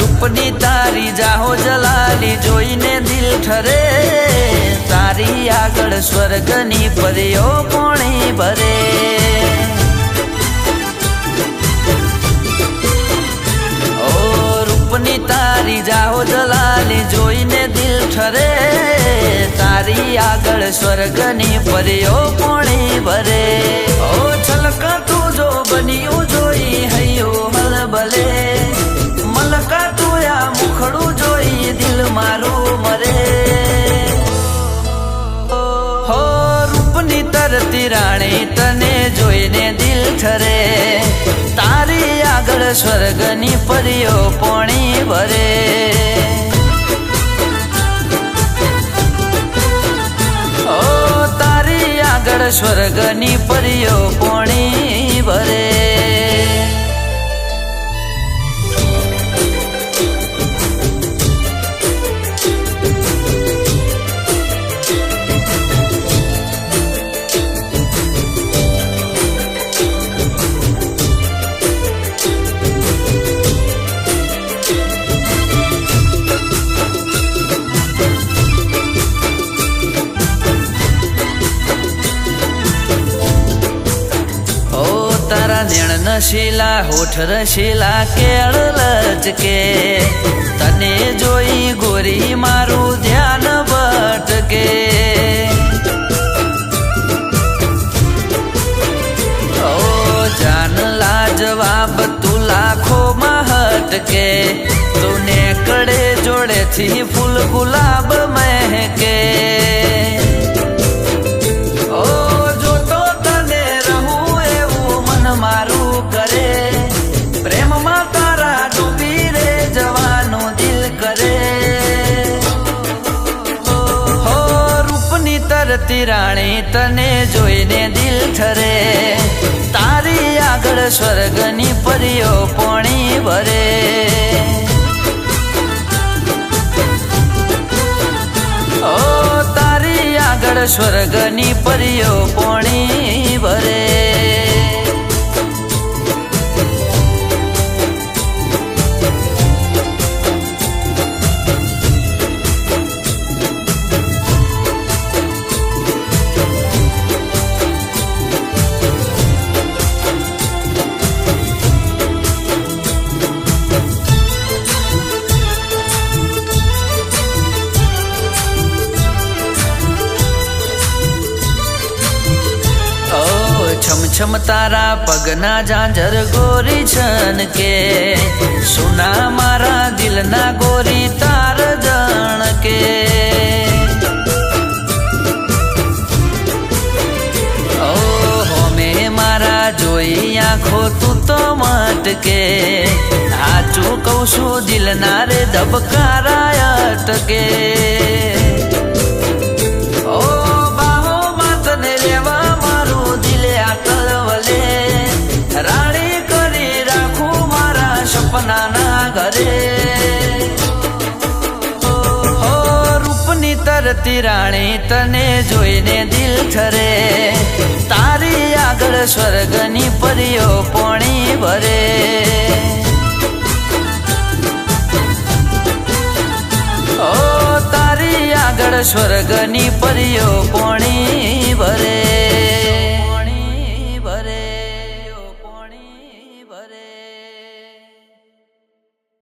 रूपनी तारी जाहो जलाली जोईने दिल ठरे तारी आगळ स्वर्गनी परियो पोणी भरे ओ रूपनी तारी जाहो जलाली जोईने दिल ठरे तारी आगळ स्वर्गनी परियो पोणी भरे ओ छलका तू जो बनियो जोई हयो हलबले मलका तू या मुखड़ू जोई दिल मारू मरे हो रूपनी तरती राणी तने जोईने दिल ठरे तारी आगळ स्वर्गनी परियो पोणी भरे ओ तारी आगळ स्वर्गनी परियो पोणी भरे नशीला होठ रशीला केळ लचके तने जोई गोरी मारू ध्यान भटके ओ जान लाजवाब तू लाखो महटके तूने कड़े जोड़े थी फूल गुलाब महके ओ जो तो तने रहू एवं मन मारू करे प्रेम मा तारा डूबी रे जवानो दिल करे हो रूपनी तरती राणी तने जोईने दिल ठरे तारी आगळ स्वर्गनी परियो पोणी भरे ओ तारी आगळ स्वर्गनी परियो पोणी भरे छम छम तारा पगना झांझर गोरी छन के सुना मारा दिल ना गोरी तार जण के ओ होमे मारा जोई आँखो तू तो मटके हाचू कौशु दिल ना रे धबकारा अटके ओ बाहो मातने लेवा राणी करी राखू मारा सपना ना घरे हो रूपनी तरती राणी तने जोईने दिल ठरे तारी आगळ स्वर्गनी परियो पोणी भरे ओ तारी आगळ स्वर्गनी परियो पोणी भरे